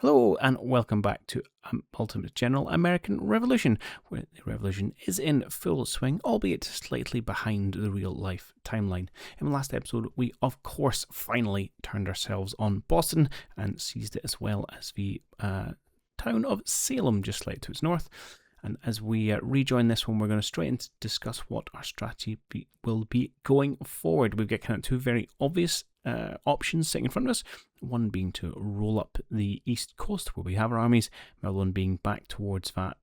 Hello and welcome back to Ultimate General American Revolution, where the revolution is in full swing, albeit slightly behind the real life timeline. In the last episode, we of course finally turned ourselves on Boston and seized it, as well as the town of Salem just slightly to its north. And as we rejoin this one, we're going to straight into discuss what our strategy will be going forward. We've got kind of two very obvious options sitting in front of us. One being to roll up the east coast where we have our armies. The other one being back towards that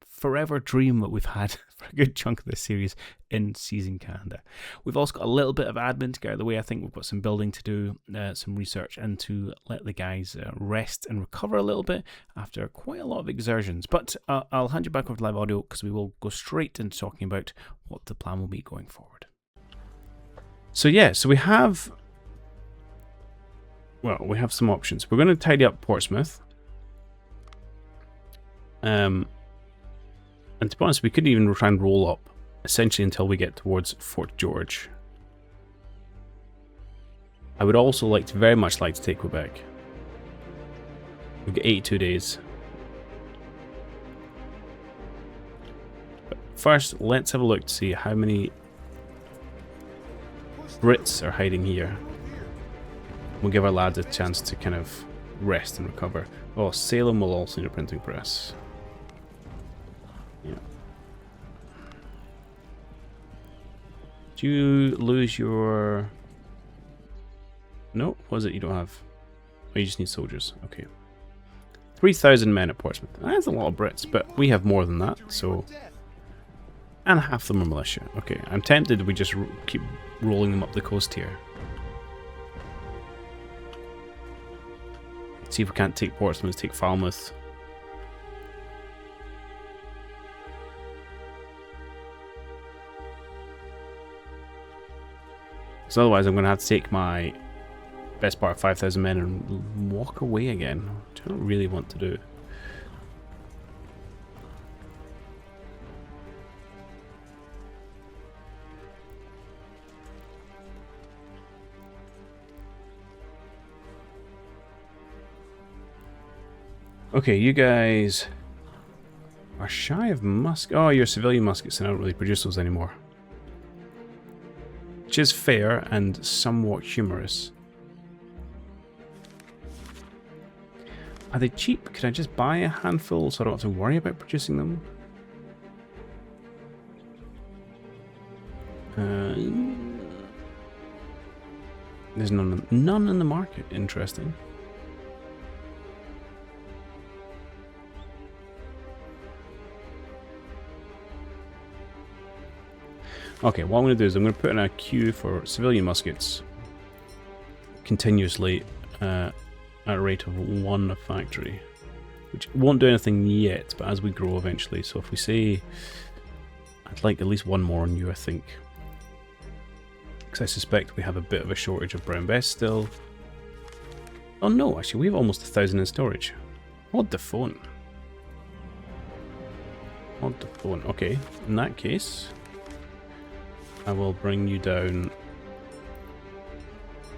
forever dream that we've had for a good chunk of this series in seizing Canada. We've also got a little bit of admin to get out of the way. I think we've got some building to do, some research, and to let the guys rest and recover a little bit after quite a lot of exertions. But I'll hand you back over to live audio because we will go straight into talking about what the plan will be going forward. So we have some options. We're going to tidy up Portsmouth. And to be honest, we could even try and roll up, essentially until we get towards Fort George. I would also very much like to take Quebec. We've got 82 days. But first, let's have a look to see how many Brits are hiding here. We'll give our lads a chance to kind of rest and recover. Oh, Salem will also need a printing press. Yeah. Do you lose your... No? What is it you don't have? Oh, you just need soldiers. Okay. 3,000 men at Portsmouth. That's a lot of Brits, but we have more than that, so... And half of them are militia. Okay, I'm tempted we just keep rolling them up the coast here. See if we can't take Portsmouth, take Falmouth. So otherwise I'm going to have to take my best part of 5,000 men and walk away again, which I don't really want to do. Okay, you guys are shy of muskets. Oh, you're civilian muskets and I don't really produce those anymore. Which is fair and somewhat humorous. Are they cheap? Can I just buy a handful so I don't have to worry about producing them? There's none in the market. Interesting. Okay, what I'm going to do is I'm going to put in a queue for civilian muskets continuously at a rate of 1 a factory, which won't do anything yet, but as we grow eventually. So if we say I'd like at least one more on you, I think, because I suspect we have a bit of a shortage of brown best still. Oh no, actually we have almost 1,000 in storage. What the phone? What the phone? Okay, in that case, I will bring you down.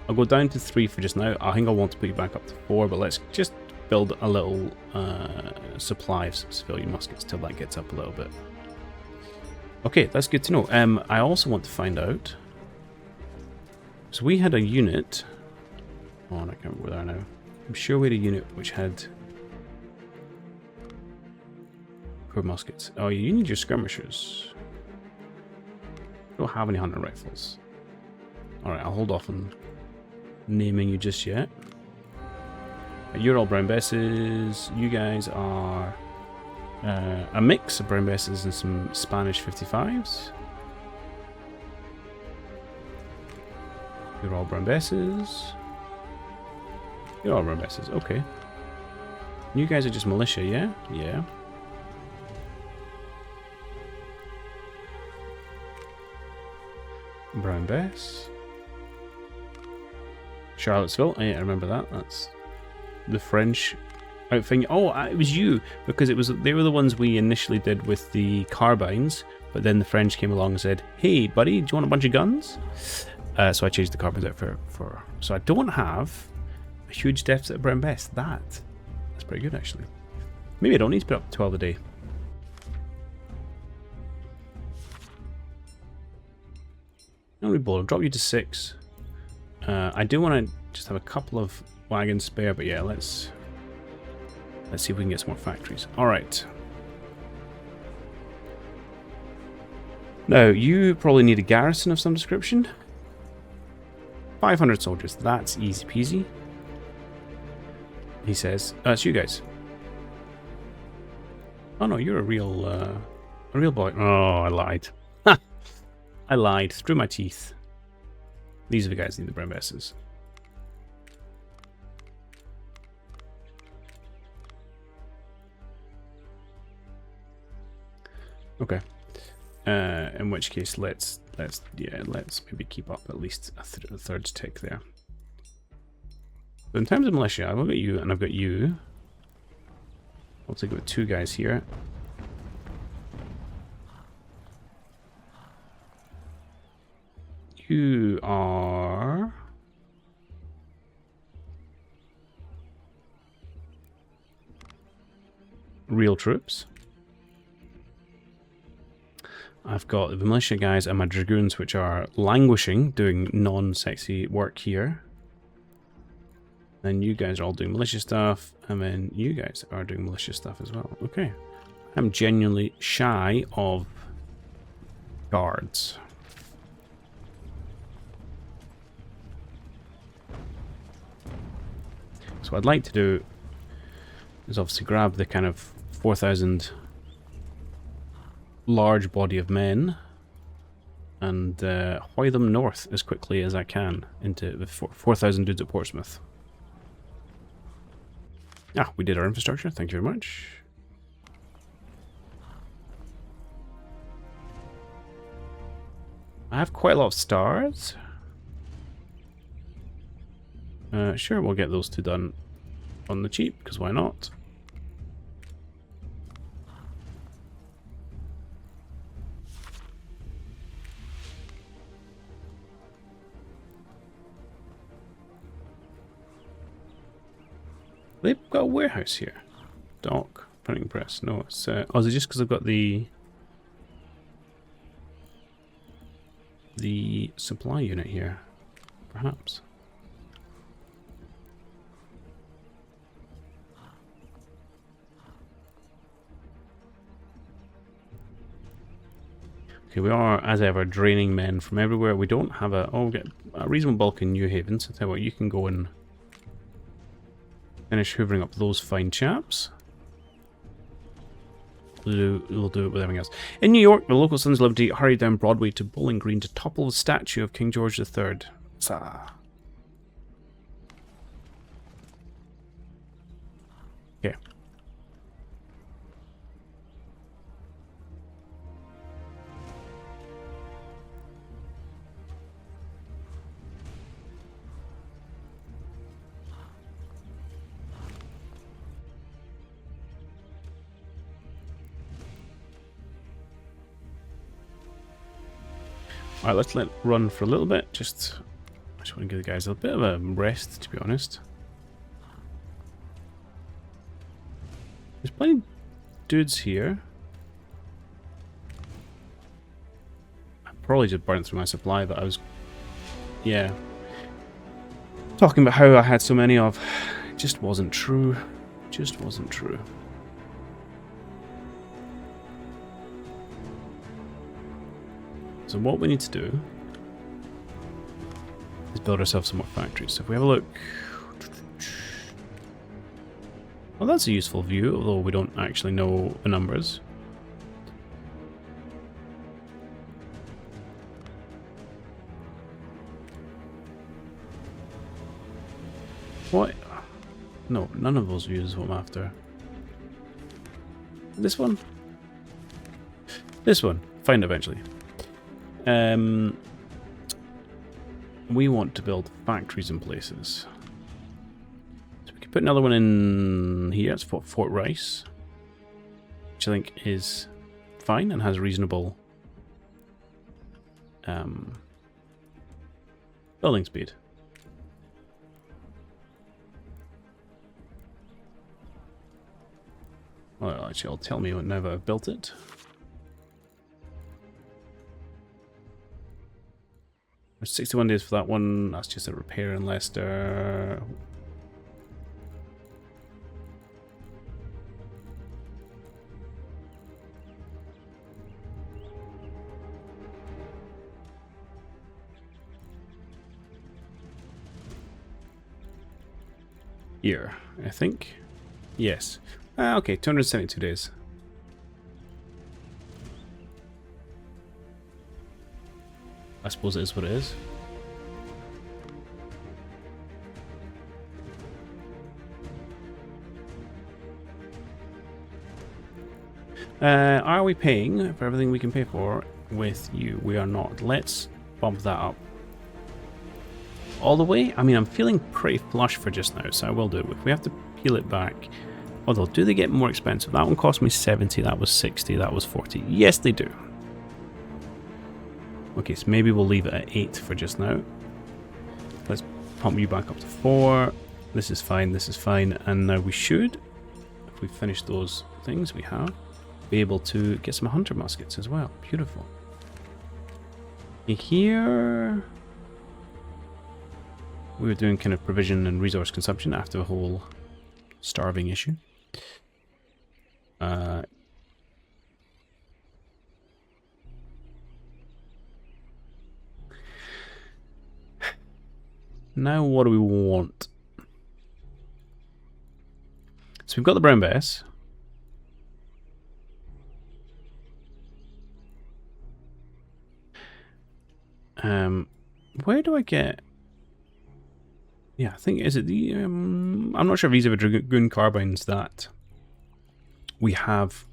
I'll go down to 3 for just now. I think I want to put you back up to 4, but let's just build a little supply of some civilian muskets till that gets up a little bit. Okay, that's good to know. I also want to find out. So we had a unit. Oh, I can't remember where they are now. I'm sure we had a unit which had poor muskets. Oh, you need your skirmishers. Don't have any hunting rifles. Alright, I'll hold off on naming you just yet. You're all brown besses. You guys are a mix of brown besses and some Spanish 55s. You're all brown besses. You're all brown besses, okay. You guys are just militia, yeah? Yeah. Brown Bess. Charlottesville. Yeah, I remember that. That's the French outfitting. Oh, it was you, because they were the ones we initially did with the carbines, but then the French came along and said, "Hey, buddy, do you want a bunch of guns?" So I changed the carbines out for. So I don't have A huge deficit of brown best. That's pretty good, actually. Maybe I don't need to put up 12 a day. No, I'll drop you to 6. I do want to just have a couple of wagons spare, but yeah, let's see if we can get some more factories. All right. Now, you probably need a garrison of some description. 500 soldiers. That's easy peasy. He says, it's you guys. Oh no, you're a real boy. Oh, I lied. Ha! I lied through my teeth. These are the guys that need the brown besses. Okay. In which case, let's maybe keep up at least a third tick there. So in terms of militia, I've got you and I've got you. I'll take about 2 guys here. You are real troops. I've got the militia guys and my dragoons, which are languishing, doing non-sexy work here. Then you guys are all doing militia stuff, and then you guys are doing militia stuff as well. Okay. I'm genuinely shy of guards. So what I'd like to do is obviously grab the kind of 4,000 large body of men and hoy them north as quickly as I can into the 4,000 dudes at Portsmouth. Ah, we did our infrastructure. Thank you very much. I have quite a lot of stars. Sure, we'll get those 2 done on the cheap, because why not? They've got a warehouse here. Dock, printing press. No, it's... oh, is it just because I've got the supply unit here? Perhaps. Okay, we are, as ever, draining men from everywhere. We don't have a... Oh, we get a reasonable bulk in New Haven, so tell you what, you can go and finish hoovering up those fine chaps. We'll do it with everything else. In New York, the local Sons of Liberty hurried down Broadway to Bowling Green to topple the statue of King George III. Okay. Alright, let's let it run for a little bit. I just want to give the guys a bit of a rest, to be honest. There's plenty of dudes here. I probably just burnt through my supply, but I was... yeah. Talking about how I had so many of... it just wasn't true. Just wasn't true. So what we need to do is build ourselves some more factories. So if we have a look... well, that's a useful view, although we don't actually know the numbers. What? No, none of those views is what I'm after. This one? This one. Find eventually. We want to build factories in places. So we could put another one in here. It's Fort Rice, which I think is fine and has reasonable building speed. Well, actually, it'll tell me now that I've built it. There's 61 days for that one. That's just a repair in Leicester. Here, I think. Yes. Okay, 272 days. I suppose it is what it is. Are we paying for everything we can pay for with you? We are not. Let's bump that up. All the way? I mean, I'm feeling pretty flush for just now, so I will do it. If we have to peel it back. Although, do they get more expensive? That one cost me 70, that was 60, that was 40. Yes, they do. Okay, so maybe we'll leave it at 8 for just now. Let's pump you back up to 4. This is fine, and now we should, if we finish those things we have, be able to get some hunter muskets as well. Beautiful. Here, we were doing kind of provision and resource consumption after the whole starving issue. Now what do we want? So we've got the brown bass. Where do I get... Yeah, I think, is it the... I'm not sure if these are the Dragoon carbines that we have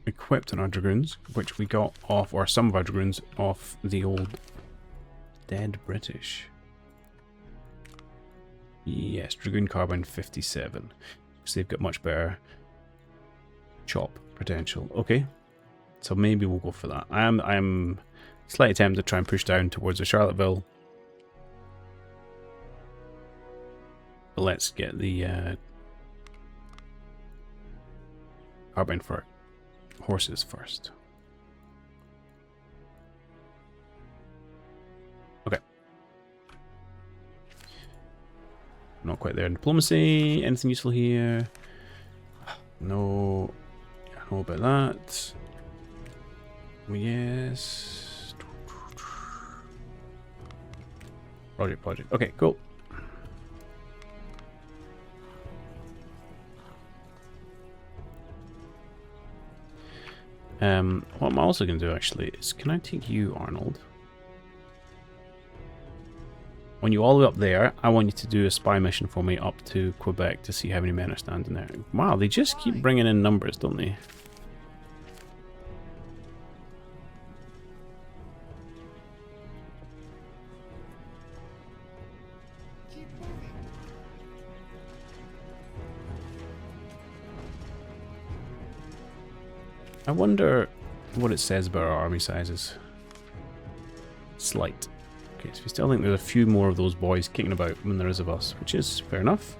equipped in our Dragoons, which we got off, or some of our Dragoons, off the old dead British. Yes, Dragoon Carbine 57. So they've got much better chop potential. Okay, so maybe we'll go for that. I am slightly tempted to try and push down towards the Charlottesville. But let's get the carbine for horses first. Okay. Not quite there in diplomacy. Anything useful here? No. I know about that. Yes. Project. Okay, cool. What I'm also going to do actually is, can I take you, Arnold? When you're all the way up there, I want you to do a spy mission for me up to Quebec to see how many men are standing there. Wow, they just keep bringing in numbers, don't they? I wonder what it says about our army sizes. Slight. Okay, so we still think there's a few more of those boys kicking about than there is of us, which is fair enough.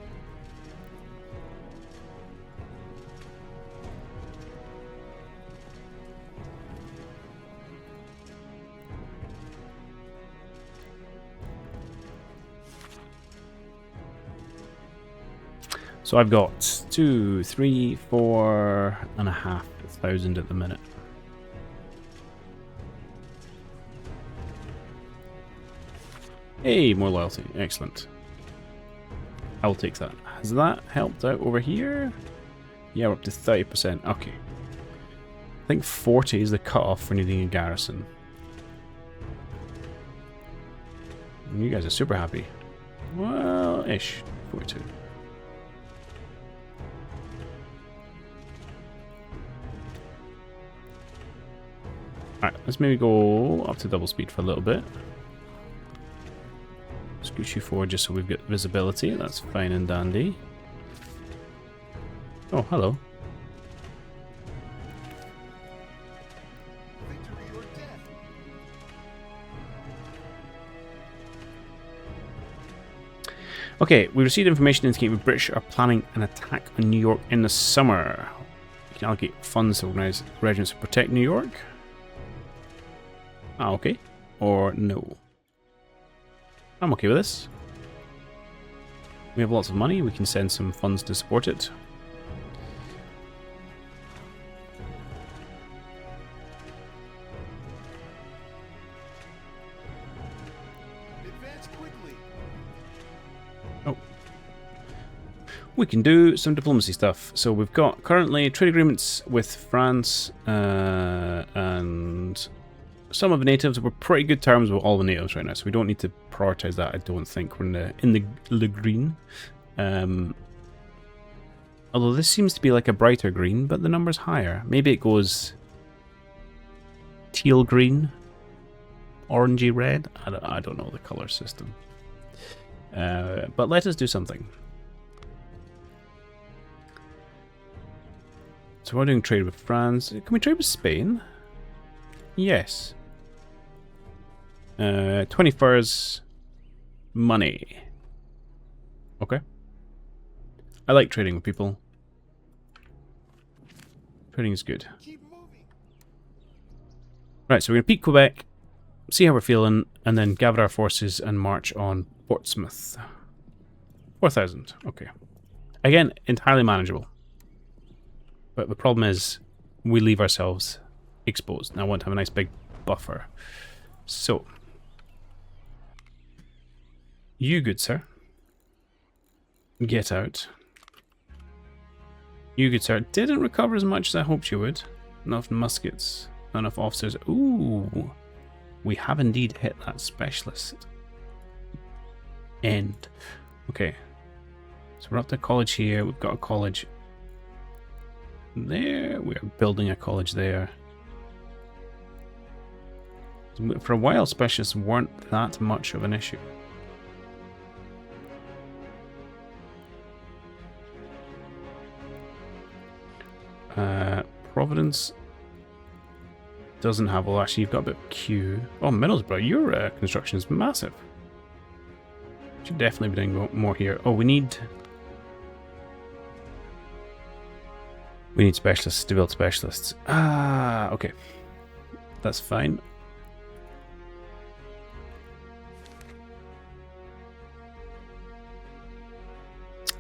So I've got 2, 3, 4,500 at the minute. Hey, more loyalty. Excellent. I will take that. Has that helped out over here? Yeah, we're up to 30%. Okay. I think 40 is the cutoff for needing a garrison. And you guys are super happy. Well, ish. 42. Alright, let's maybe go up to double speed for a little bit. Scoot you forward just so we've got visibility. That's fine and dandy. Oh, hello. Okay, we received information indicating the British are planning an attack on New York in the summer. Can allocate funds to organize regiments to protect New York. Ah, okay. Or no. I'm okay with this. We have lots of money. We can send some funds to support it. Oh. We can do some diplomacy stuff. So we've got currently trade agreements with France and some of the natives. We're pretty good terms with all the natives right now, so we don't need to prioritize that. I don't think we're in the green. Although this seems to be like a brighter green, but the number's higher. Maybe it goes teal green, orangey red. I don't know the color system. But let us do something. So we're doing trade with France. Can we trade with Spain? Yes. 20 furs, money. Okay. I like trading with people. Trading is good. Right, so we're going to peak Quebec, see how we're feeling, and then gather our forces and march on Portsmouth. 4,000. Okay. Again, entirely manageable. But the problem is, we leave ourselves exposed. And I want to have a nice big buffer. So, you, good sir, get out. You, good sir, didn't recover as much as I hoped you would. Enough muskets, not enough officers. Ooh, we have indeed hit that specialist end. Okay, so we're up to college here. We've got a college there. We are building a college there. For a while, specialists weren't that much of an issue. Providence doesn't have. Well, actually, you've got a bit of Q. Oh, Middlesbrough, your construction is massive. Should definitely be doing more here. Oh, we need specialists to build specialists. Ah, okay, that's fine.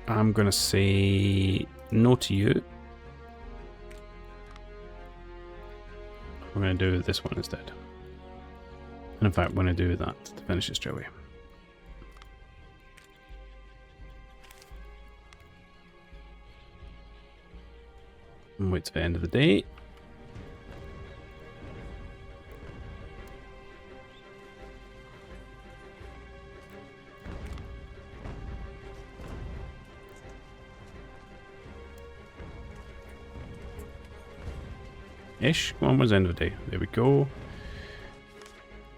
I'm gonna say no to you. We're going to do this one instead. And in fact, we're going to do that to finish it straight away. And wait to the end of the day. Ish. Come on, where's the end of the day? There we go.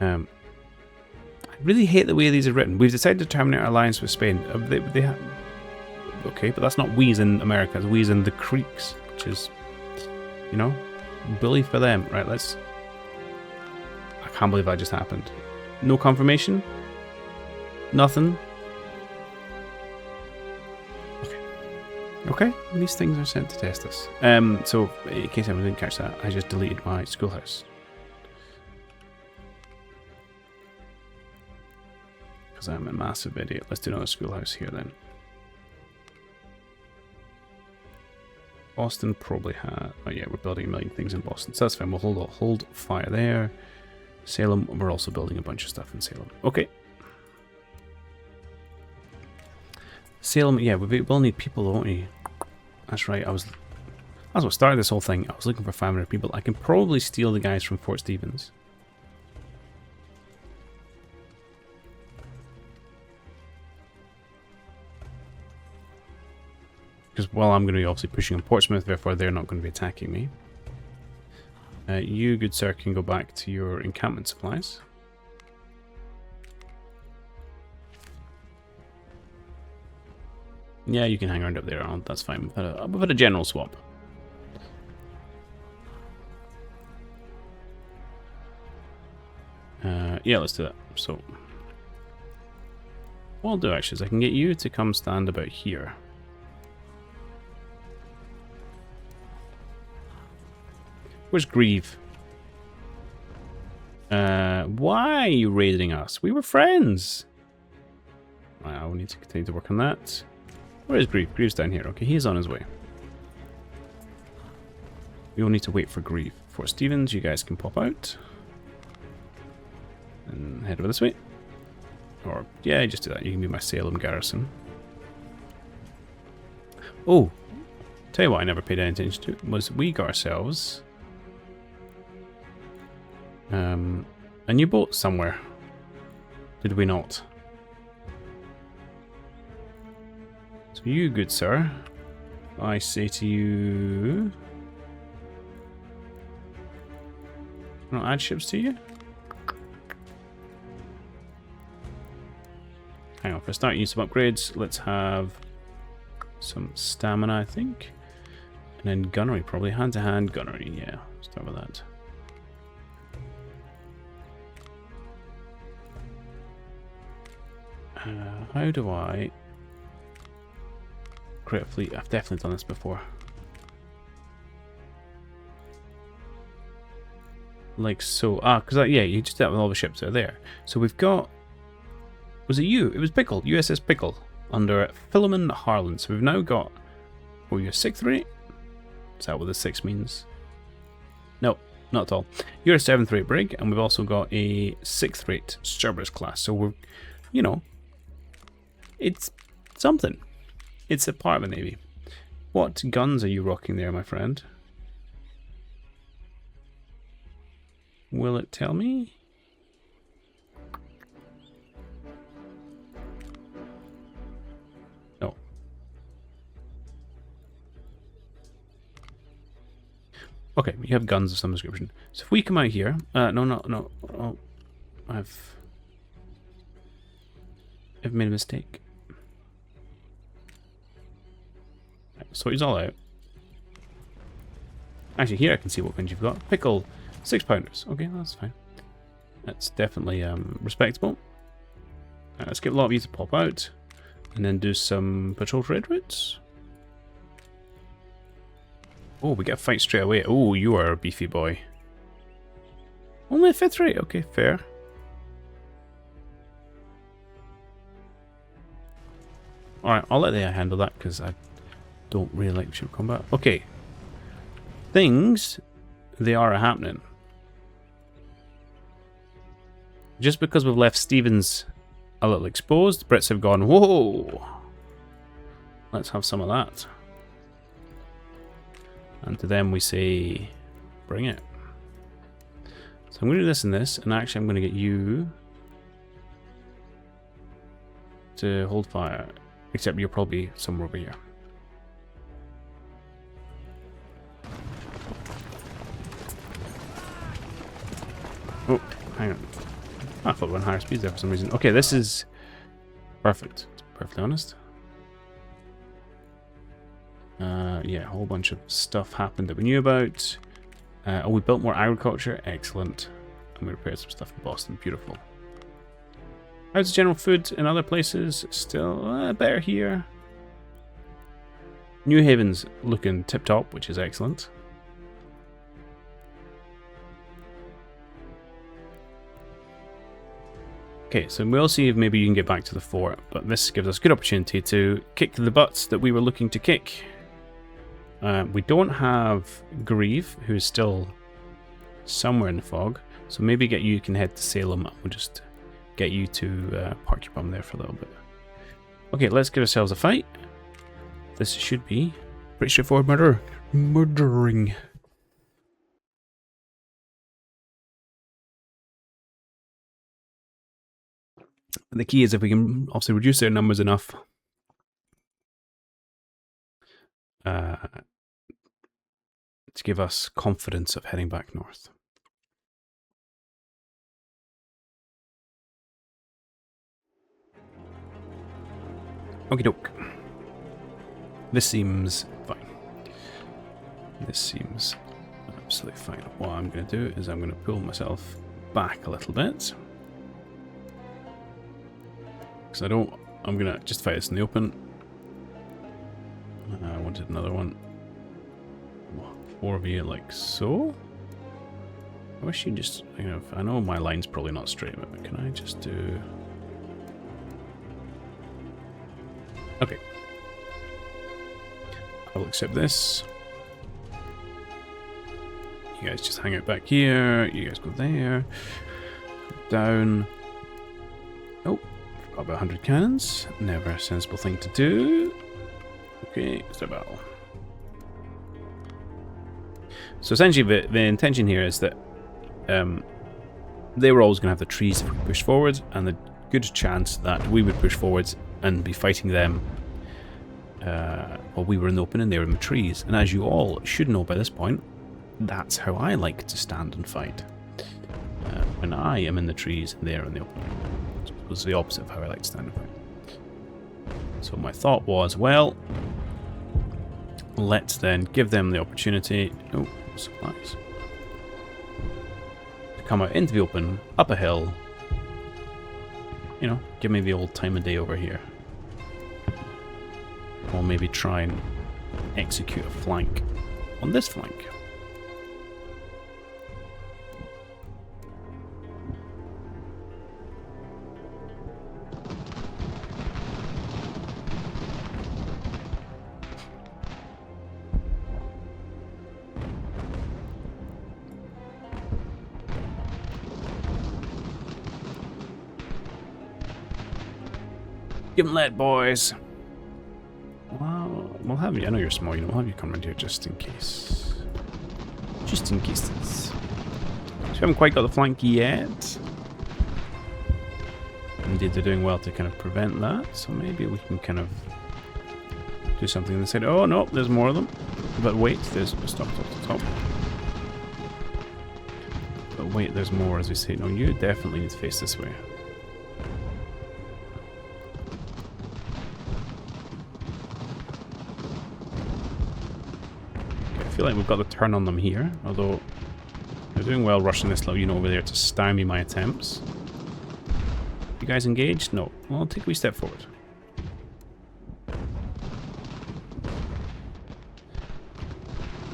I really hate the way these are written. We've decided to terminate our alliance with Spain. They have... Okay, but that's not we's in America. It's we's in the Creeks, which is, you know, bully for them. Right, let's... I can't believe that just happened. No confirmation? Nothing? Okay, these things are sent to test us. So, in case anyone didn't catch that, I just deleted my schoolhouse. Because I'm a massive idiot. Let's do another schoolhouse here then. Boston probably had... Oh yeah, we're building a million things in Boston, so that's fine. We'll hold fire there. Salem, we're also building a bunch of stuff in Salem. Okay. Salem, yeah, we'll need people, won't we? That's right, that's what started this whole thing. I was looking for 500 people. I can probably steal the guys from Fort Stevens. Because, well, I'm going to be obviously pushing on Portsmouth, therefore they're not going to be attacking me. You, good sir, can go back to your encampment supplies. Yeah, you can hang around up there, Arnold. That's fine. We've had a general swap. Yeah, let's do that. So, what I'll do actually is I can get you to come stand about here. Where's Grieve? Why are you raiding us? We were friends. Right, I will need to continue to work on that. Where is Grieve? Grieve's down here. Okay, he's on his way. We will need to wait for Grieve. Fort Stevens, you guys can pop out. And head over this way. Or, yeah, just do that. You can be my Salem garrison. Oh, tell you what I never paid any attention to was we got ourselves a new boat somewhere. Did we not? So you, good sir, I say to you... Can I add ships to you? Hang on, for a start, use some upgrades. Let's have some stamina, I think. And then gunnery, probably hand-to-hand gunnery. Yeah, start with that. How do I create a fleet? I've definitely done this before. Like so. Ah, because yeah, you just did that with all the ships that are there. So we've got... Was it you? It was Pickle. USS Pickle. Under Philemon Harlan. So we've now got... Were you a 6th rate? Is that what the 6 means? No, not at all. You're a 7th rate brig, and we've also got a 6th rate Cerberus class. So we're, you know, it's something. It's a part of the Navy. What guns are you rocking there, my friend? Will it tell me? No. Okay, you have guns of some description. So if we come out here... no. Oh, I've made a mistake. Right, so he's all out. Actually, here I can see what guns you've got. Pickle, 6-pounders. Okay, that's fine. That's definitely respectable. Let's get a lot of you to pop out, and then do some patrol trade routes. Oh, we get a fight straight away. Oh, you are a beefy boy. Only a 5th rate. Okay, fair. Alright, I'll let the AI handle that because I don't really like ship combat. Okay. Things, they are happening. Just because we've left Stevens a little exposed, the Brits have gone, whoa! Let's have some of that. And to them we say, bring it. So I'm going to do this and this, and actually I'm going to get you to hold fire. Except you're probably somewhere over here. Oh, hang on. I thought we were on higher speeds there for some reason. Okay, this is perfect, to be perfectly honest. Yeah, a whole bunch of stuff happened that we knew about. Oh, we built more agriculture. Excellent. And we repaired some stuff in Boston. Beautiful. How's the general food in other places? Still better here. New Haven's looking tip-top, which is excellent. Okay, so we'll see if maybe you can get back to the fort, but this gives us a good opportunity to kick the butts that we were looking to kick. We don't have Grieve, who is still somewhere in the fog, so maybe you can head to Salem. We'll just get you to park your bum there for a little bit. Okay, let's give ourselves a fight. This should be pretty straightforward murdering. The key is if we can obviously reduce their numbers enough to give us confidence of heading back north. Okie doke. This seems fine. This seems absolutely fine. What I'm going to do is I'm going to pull myself back a little bit. Because I'm going to just fight this in the open. I wanted another one. 4 of you like so. I wish you just, you know, I know my line's probably not straight, but can I just do... Okay. I'll accept this. You guys just hang out back here. You guys go there. Down. Oh, got about 100 cannons. Never a sensible thing to do. Okay, start battle. So essentially, the intention here is that they were always going to have the trees if we push forward, and the good chance that we would push forward and be fighting them while we were in the open and they were in the trees. And as you all should know by this point, that's how I like to stand and fight. When I am in the trees and they're in the open. It was the opposite of how I like to stand and fight. So my thought was, well, let's then give them the opportunity... Oh, supplies. To come out into the open, up a hill. You know, give me the old time of day over here. Or maybe try and execute a flank on this flank. Give them lead, boys. Well, we'll have you. I know you're small. You know, we'll have you come around here just in case. Just in case. So we haven't quite got the flank yet. Indeed, they're doing well to kind of prevent that. So maybe we can kind of do something on the side. Oh no, there's more of them. But wait, there's stop. But wait, there's more. As we say, no, you definitely need to face this way. I feel like we've got the turn on them here, although they're doing well rushing this little unit over there to stymie my attempts. You guys engaged? No. Well, I'll take a wee step forward.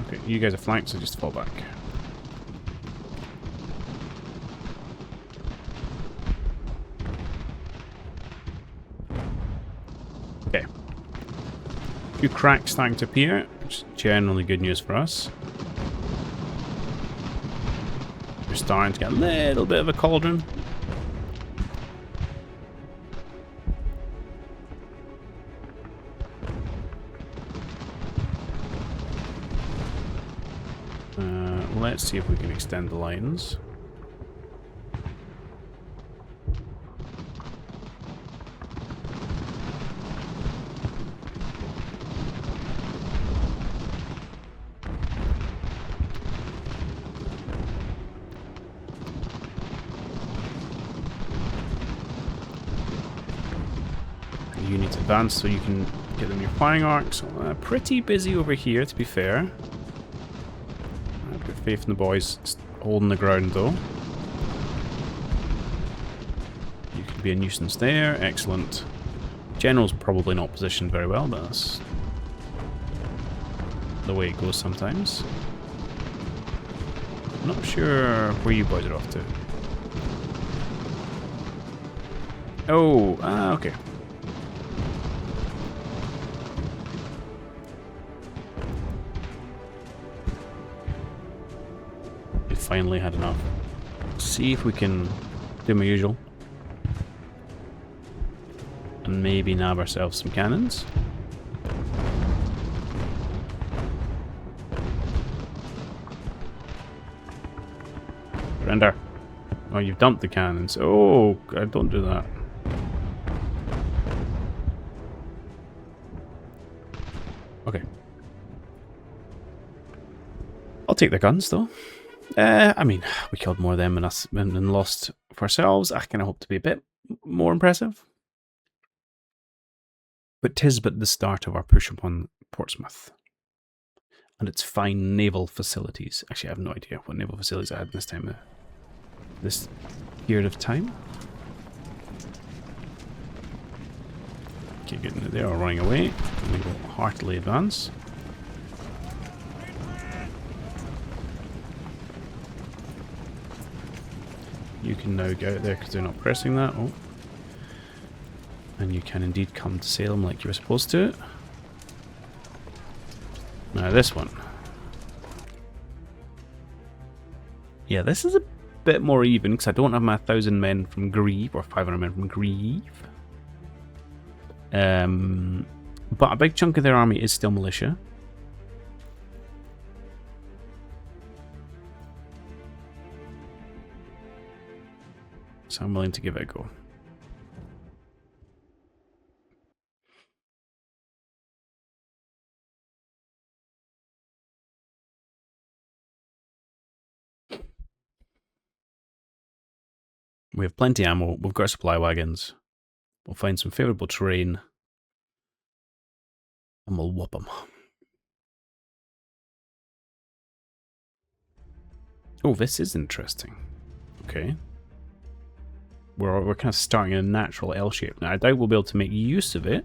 Okay, you guys are flanked, so just fall back. Okay. A few cracks starting to appear. Which is generally good news for us. We're starting to get a little bit of a cauldron. Let's see if we can extend the lines. You need to advance so you can get them your firing arcs. Pretty busy over here, to be fair. I've got faith in the boys holding the ground, though. You could be a nuisance there. Excellent. General's probably not positioned very well, but that's the way it goes sometimes. I'm not sure where you boys are off to. Oh, okay. Finally had enough. See if we can do my usual. And maybe nab ourselves some cannons. Surrender. Oh, you've dumped the cannons. Oh, God, don't do that. Okay. I'll take the guns, though. I mean, we killed more of them and lost for ourselves. I kind of hope to be a bit more impressive. But 'tis but the start of our push upon Portsmouth and its fine naval facilities. Actually, I have no idea what naval facilities I had this time, this period of time. Okay, getting they are running away. We will heartily advance. You can now get out there because they're not pressing that. Oh. And you can indeed come to Salem like you were supposed to. Now this one. Yeah, this is a bit more even because I don't have my 1,000 men from Grieve or 500 men from Grieve. But a big chunk of their army is still militia. So I'm willing to give it a go. We have plenty of ammo, we've got supply wagons, we'll find some favourable terrain, and we'll whoop them. Oh, this is interesting. Okay. We're kind of starting in a natural L shape. Now, I doubt we'll be able to make use of it,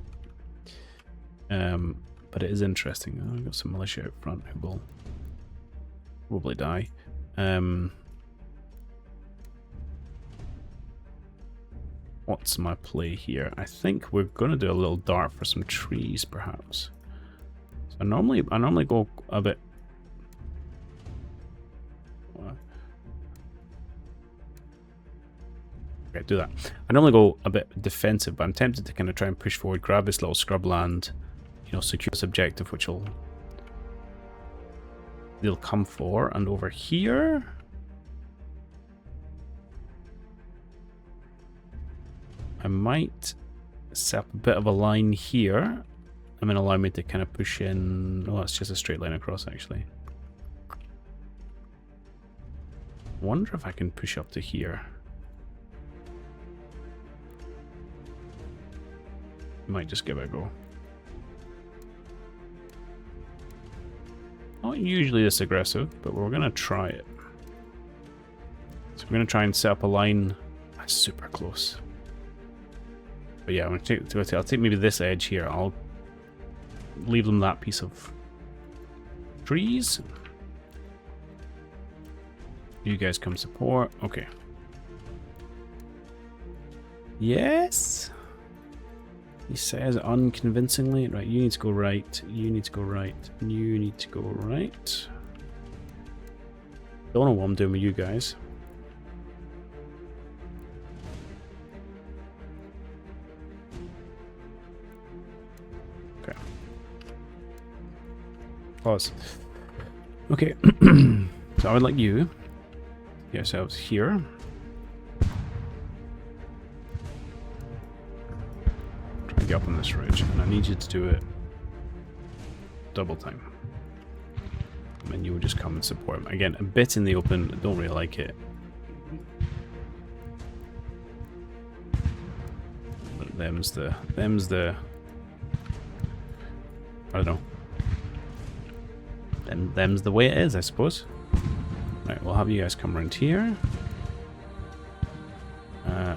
but it is interesting. Oh, I've got some militia out front who will probably die. What's my play here? I think we're going to do a little dart for some trees, perhaps. So I normally go a bit. Okay, do that. I normally go a bit defensive, but I'm tempted to kind of try and push forward, grab this little scrub land, you know, secure this objective, which they'll come for. And over here, I might set up a bit of a line here. I'm going to allow me to kind of push in. Oh, it's just a straight line across, actually. I wonder if I can push up to here. Might just give it a go. Not usually this aggressive, but we're going to try it. So we're going to try and set up a line. That's super close. But yeah, I'll take maybe this edge here. I'll leave them that piece of trees. You guys come support. Okay. Yes. He says unconvincingly. Right, you need to go right. You need to go right. You need to go right. Don't know what I'm doing with you guys. Okay. Pause. Okay. So I would like you to get yourselves here. Up on this ridge, and I need you to do it double time, and then you will just come and support him again. A bit in the open, don't really like it, but them's the I don't know, them's the way it is, I suppose. Right, we'll have you guys come around here.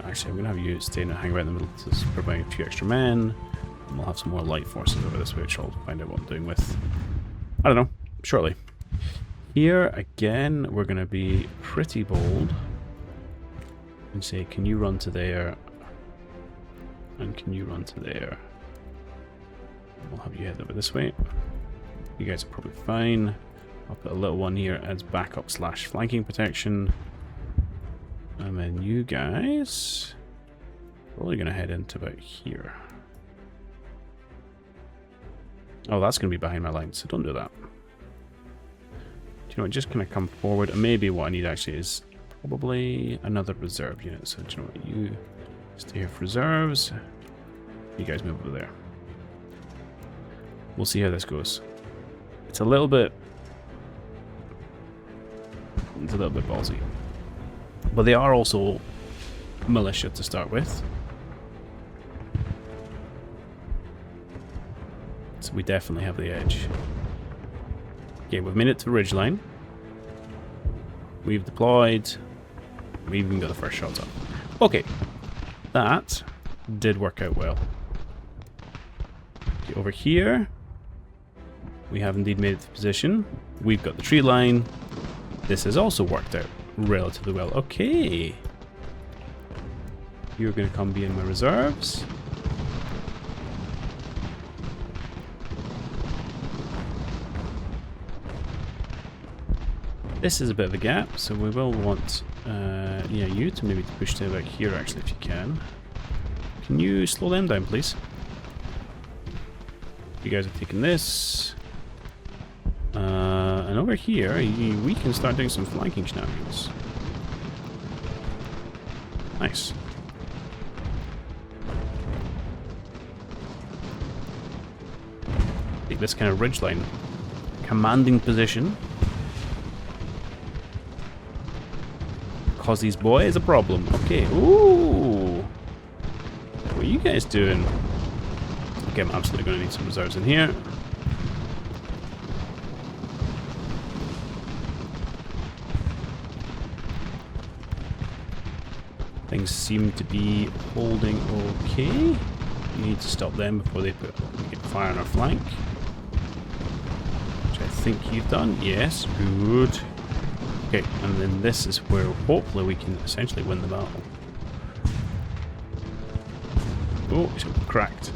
Actually, I'm going to have you stay and hang around in the middle to provide a few extra men. And we'll have some more light forces over this way, which I'll find out what I'm doing with. I don't know, shortly. Here, again, we're going to be pretty bold. And say, can you run to there? And can you run to there? We'll have you head over this way. You guys are probably fine. I'll put a little one here as backup / flanking protection. And then you guys probably going to head into about here. Oh, that's going to be behind my line, so don't do that. Do you know what, just kind of come forward. And maybe what I need actually is probably another reserve unit. So do you know what, you stay here for reserves. You guys move over there. We'll see how this goes. It's a little bit ballsy. But they are also militia to start with. So we definitely have the edge. Okay, we've made it to the ridgeline. We've deployed. We've even got the first shots up. Okay, that did work out well. Okay, over here, we have indeed made it to position. We've got the tree line. This has also worked out relatively well. Okay. You're going to come be in my reserves. This is a bit of a gap, so we will want yeah, you to maybe push to about here actually if you can. Can you slow them down, please? You guys are taking this. And over here, we can start doing some flanking shenanigans. Nice. Take this kind of ridgeline. Commanding position. Cause these boys a problem. Okay. Ooh. What are you guys doing? Okay, I'm absolutely going to need some reserves in here. Things seem to be holding okay. You need to stop them before they get fire on our flank. Which I think you've done. Yes, good. Okay, and then this is where hopefully we can essentially win the battle. Oh, it's cracked.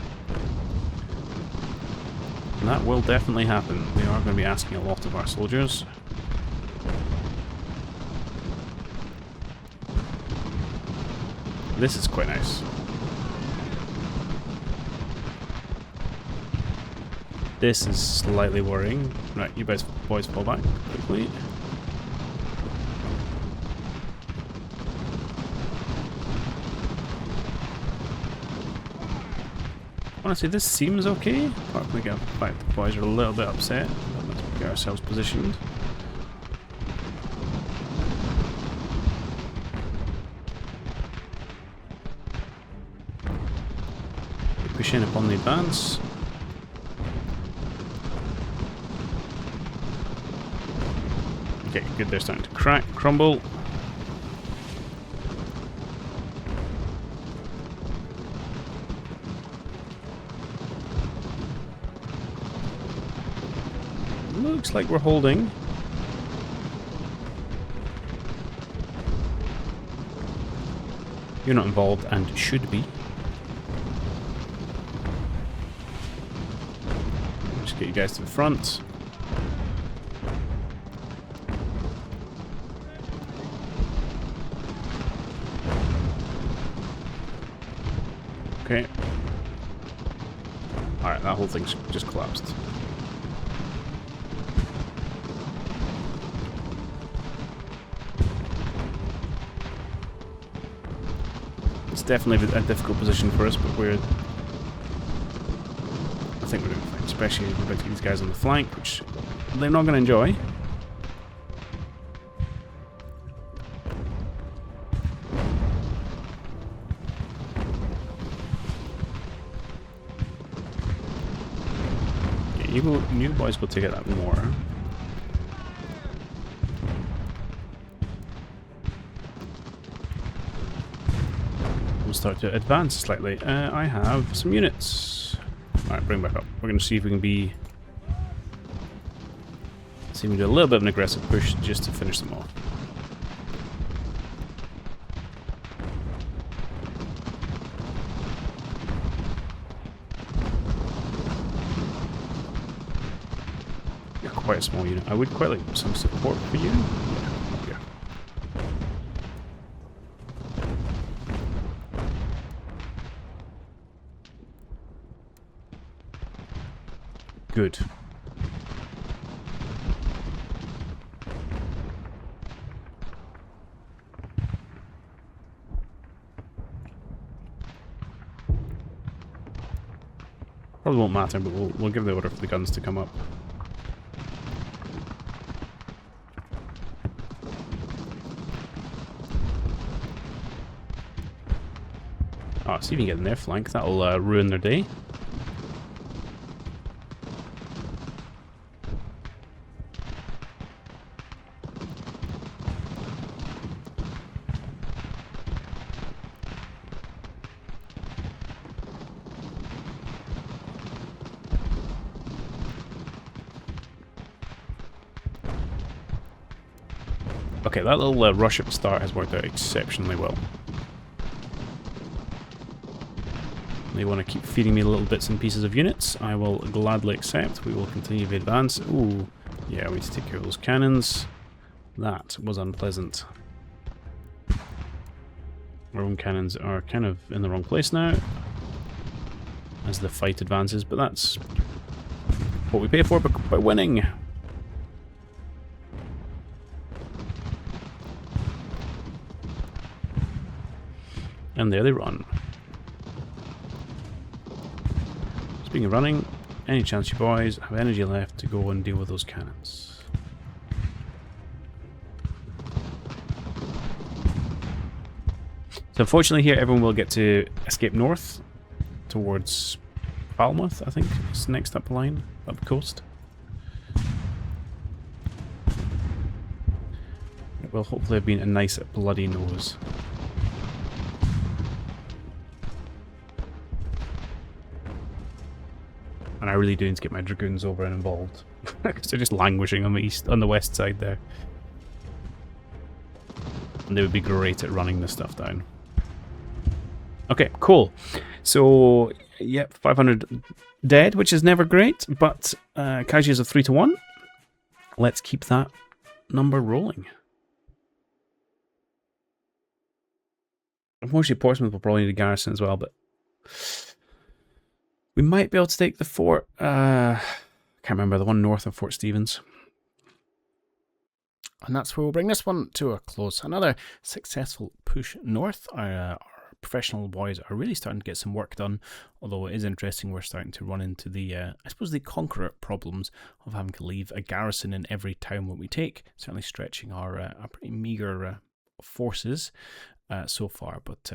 And that will definitely happen. We are going to be asking a lot of our soldiers. This is quite nice. This is slightly worrying. Right, you boys fall back quickly. Honestly, this seems okay. Apart from the fact the boys are a little bit upset. Let's get ourselves positioned. Push in upon the advance. Okay, good. They're starting to crumble. Looks like we're holding. You're not involved and should be. Just get you guys to the front. Okay. Alright, that whole thing's just collapsed. It's definitely a difficult position for us, but I think we're doing fine, especially with these guys on the flank, which they're not going to enjoy. You boys will take it out more. We'll start to advance slightly. I have some units. Alright, bring back up. We're going to see if we can be... See if we can do a little bit of an aggressive push just to finish them off. Quite a small unit. I would quite like some support for you. Yeah, yeah. Good. Probably won't matter, but we'll give the order for the guns to come up. Oh, see if you can get in their flank. That'll ruin their day. Okay, that little rush at the start has worked out exceptionally well. They want to keep feeding me little bits and pieces of units. I will gladly accept. We will continue to advance. Ooh, yeah, we need to take care of those cannons. That was unpleasant. Our own cannons are kind of in the wrong place now as the fight advances, but that's what we pay for by winning. And there they run. Speaking of running, any chance you boys have energy left to go and deal with those cannons? So unfortunately here everyone will get to escape north towards Falmouth, I think is next up the line, up the coast. It will hopefully have been a nice bloody nose. And I really do need to get my dragoons over and involved. Because they're just languishing on the west side there. And they would be great at running this stuff down. Okay, cool. So, yep, 500 dead, which is never great, but casualties of 3-1. Let's keep that number rolling. Unfortunately, Portsmouth will probably need a garrison as well, but we might be able to take the fort. Can't remember, the one north of Fort Stevens. And that's where we'll bring this one to a close. Another successful push north. Our professional boys are really starting to get some work done. Although it is interesting, we're starting to run into the, I suppose, the conqueror problems of having to leave a garrison in every town that we take. Certainly stretching our pretty meagre forces so far. But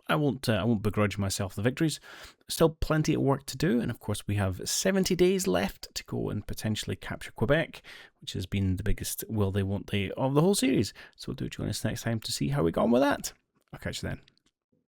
I won't begrudge myself the victories. Still plenty of work to do, and of course we have 70 days left to go and potentially capture Quebec, which has been the biggest will they won't they of the whole series. So do join us next time to see how we go on with that. I'll catch you then.